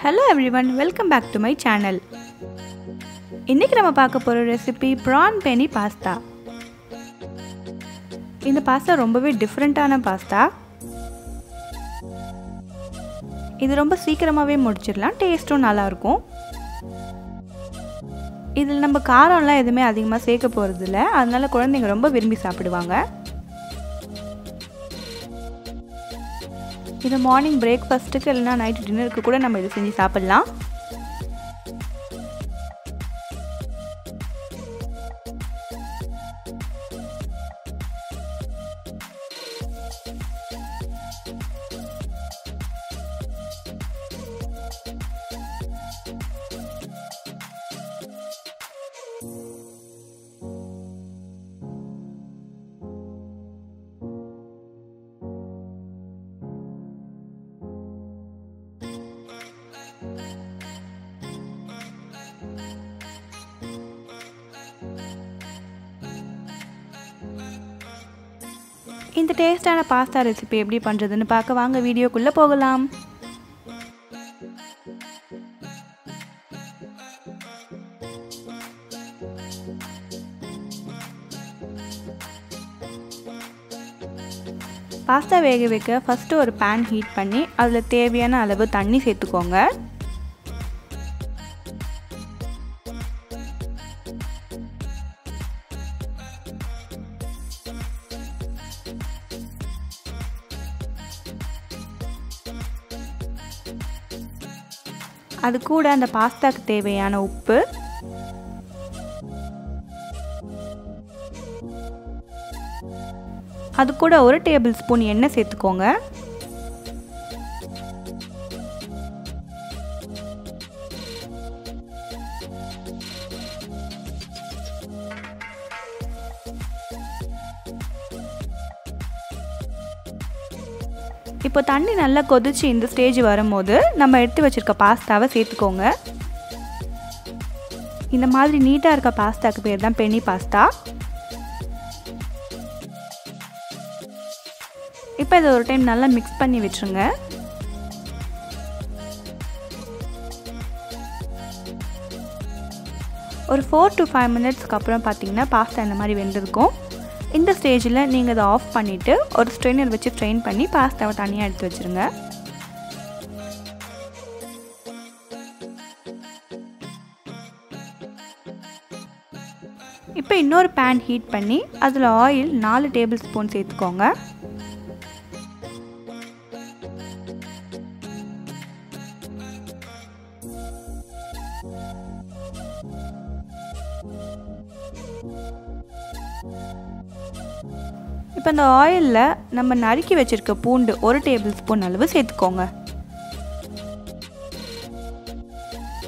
Hello everyone, welcome back to my channel. இன்னைக்கு நம்ம பார்க்க போற ரெசிபி prawn penne pasta. இந்த பாஸ்தா ரொம்பவே டிஃபரண்டான பாஸ்தா. இது ரொம்ப சீக்கிரமாவே முடிச்சிடலாம், டேஸ்டும் நல்லா இருக்கும். இதில் நம்ம காரம்லாம் எதுவுமே அதிகமாக சேர்க்க போகிறது இல்லை, அதனால குழந்தைங்க ரொம்ப விரும்பி சாப்பிடுவாங்க. இது மார்னிங் பிரேக்ஃபாஸ்ட்டுக்கு இல்லைனா நைட் டின்னருக்கு கூட நம்ம இதை செஞ்சு சாப்பிட்லாம். இந்த டேஸ்டான பாஸ்தா ரெசிபி எப்படி பண்ணுறதுன்னு பார்க்க வாங்க வீடியோக்குள்ளே போகலாம். பாஸ்தா வேக வைக்க ஃபஸ்ட்டு ஒரு பேன் ஹீட் பண்ணி அதில் தேவையான அளவு தண்ணி சேர்த்துக்கோங்க. அது கூட அந்த பாஸ்தாக்கு தேவையான உப்பு, அது கூட 1 டேபிள் ஸ்பூன் எண்ணெய் சேர்த்துக்கோங்க. இப்போ தண்ணி நல்லா கொதிச்சு இந்த ஸ்டேஜ் வரும்போது நம்ம எடுத்து வச்சிருக்க பாஸ்தாவை சேர்த்துக்கோங்க. இந்த மாதிரி நீட்டாக இருக்க பாஸ்தாக்கு பேர் தான் பென்னி பாஸ்தா. இப்போ இதை ஒரு டைம் நல்லா மிக்ஸ் பண்ணி விட்டுருங்க. ஒரு 4 to 5 மினிட்ஸ்க்கு அப்புறம் பார்த்தீங்கன்னா பாஸ்தா இந்த மாதிரி வெந்திருக்கும். இந்த ஸ்டேஜில் நீங்கள் அதை ஆஃப் பண்ணிவிட்டு ஒரு ஸ்ட்ரெயினர் வச்சு ஸ்ட்ரெயின் பண்ணி பாஸ்தாவை தனியாக எடுத்து வச்சுருங்க. இப்போ இன்னொரு பேன் ஹீட் பண்ணி அதில் ஆயில் 4 டேபிள் ஸ்பூன் சேர்த்துக்கோங்க. இப்போ இந்த ஆயிலில் நம்ம நறுக்கி வச்சுருக்க பூண்டு 1 டேபிள் ஸ்பூன் அளவு சேர்த்துக்கோங்க.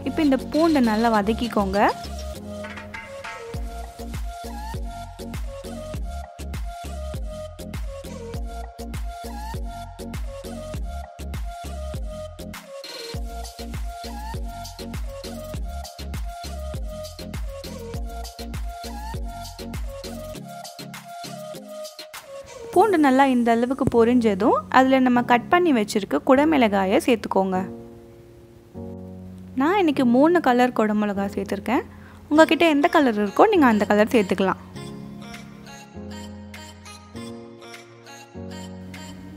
இப்போ இந்த பூண்டை நல்லா வதக்கிக்கோங்க. பூண்டு நல்லா இந்த அளவுக்கு பொரிஞ்சதும் அதில் நம்ம கட் பண்ணி வச்சுருக்க குடமிளகாயை சேர்த்துக்கோங்க. நான் இன்றைக்கி 3 கலர் குடமிளகாய் சேர்த்துருக்கேன். உங்கள்கிட்ட எந்த கலர் இருக்கோ நீங்கள் அந்த கலர் சேர்த்துக்கலாம்.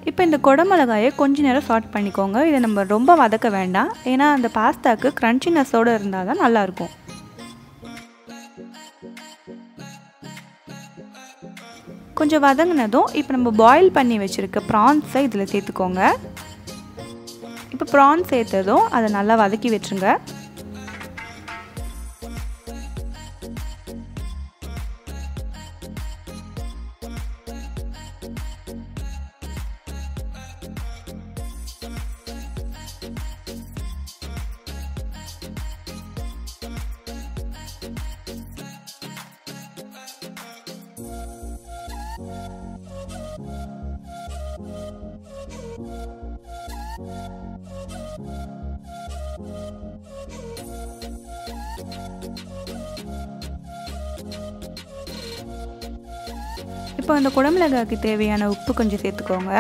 இப்போ இந்த குடமிளகாயை கொஞ்ச நேரம் சாட் பண்ணிக்கோங்க. இதை நம்ம ரொம்ப வதக்க வேண்டாம், ஏன்னா அந்த பாஸ்தாக்கு க்ரன்ச்சினஸோடு இருந்தால் தான் நல்லாயிருக்கும். கொஞ்சம் வதங்கினதும் இப்போ நம்ம பாயில் பண்ணி வச்சுருக்க ப்ரான்ஸை இதில் சேர்த்துக்கோங்க. இப்போ ப்ரான்ஸ் சேர்த்ததும் அதை நல்லா வதக்கி வச்சுருங்க. இப்போ அந்த குடமிளகாய்க்கு தேவையான உப்பு கொஞ்சம் சேர்த்துக்கோங்க.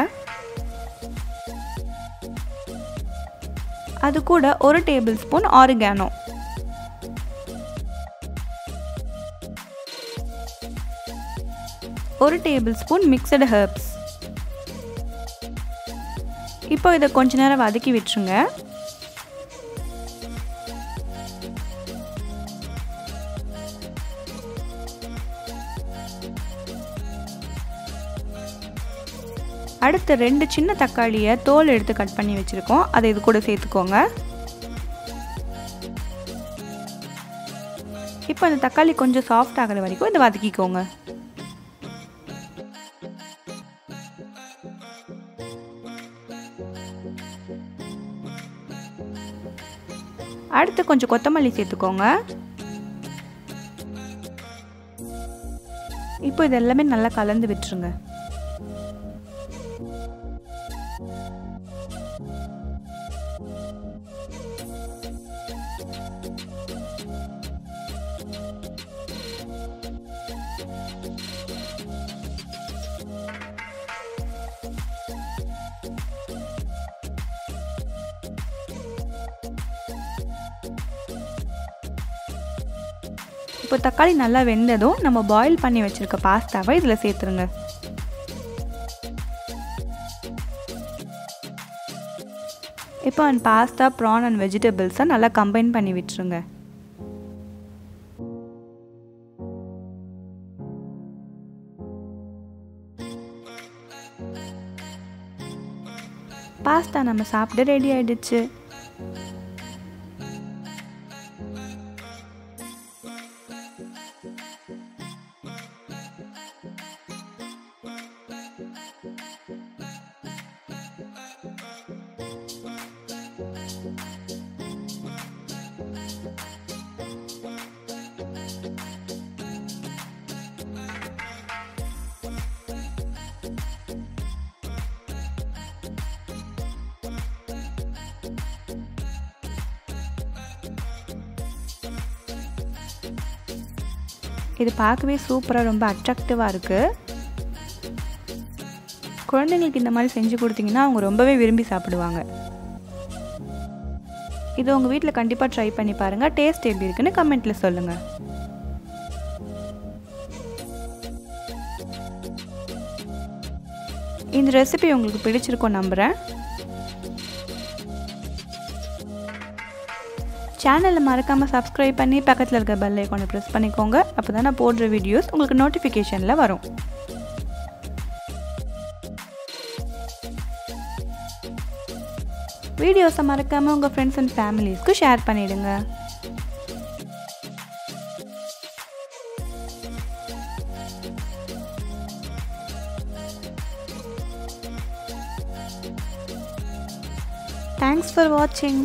அது கூட 1 tablespoon oregano, 1 tablespoon mixed herbs. இப்போ இதை கொஞ்ச நேரம் வதக்கி விட்டுருங்க. அடுத்து 2 சின்ன தக்காளியை தோல் எடுத்து கட் பண்ணி வச்சுருக்கோம், அதை இது கூட சேர்த்துக்கோங்க. இப்போ அந்த தக்காளி கொஞ்சம் சாஃப்ட் ஆகிற வரைக்கும் இதை வதக்கிக்கோங்க. அடுத்து கொஞ்சம் கொத்தமல்லி சேர்த்துக்கோங்க. இப்போ இது எல்லாமே நல்லா கலந்து விட்டுருங்க. இப்போ தக்காளி நல்லா வெந்ததும் நம்ம பாயில் பண்ணி வச்சுருக்க பாஸ்தாவை இதில் சேர்த்துருங்க. இப்போ அந்த பாஸ்தா, ப்ரான் அண்ட் வெஜிடபிள்ஸை நல்லா கம்பைன் பண்ணி விட்டுருங்க. பாஸ்தா நம்ம சாப்பிட ரெடி ஆயிடுச்சு. இது பார்க்கவே சூப்பராக ரொம்ப அட்ராக்டிவாக இருக்குது. குழந்தைங்களுக்கு இந்த மாதிரி செஞ்சு கொடுத்தீங்கன்னா அவங்க ரொம்பவே விரும்பி சாப்பிடுவாங்க. இது உங்கள் வீட்டில் கண்டிப்பாக ட்ரை பண்ணி பாருங்கள். டேஸ்ட் எப்படி இருக்குன்னு கமெண்ட்டில் சொல்லுங்கள். இந்த ரெசிபி உங்களுக்கு பிடிச்சிருக்கும் நம்புகிறேன். சேனலை மறக்காமல் சப்ஸ்கிரைப் பண்ணி பக்கத்தில் இருக்க பெல் ஐகானை ப்ரெஸ் பண்ணிக்கோங்க. அப்போ தான் நான் போடுற வீடியோஸ் உங்களுக்கு நோட்டிஃபிகேஷனில் வரும். வீடியோஸை மறக்காமல் உங்கள் ஃப்ரெண்ட்ஸ் அண்ட் ஃபேமிலிஸ்க்கு ஷேர் பண்ணிவிடுங்க. Thanks for watching.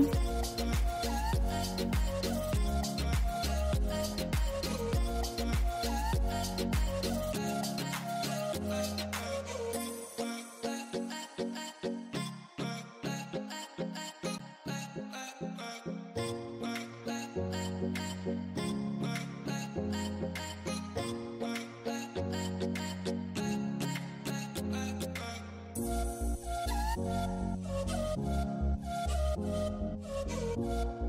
Thank you.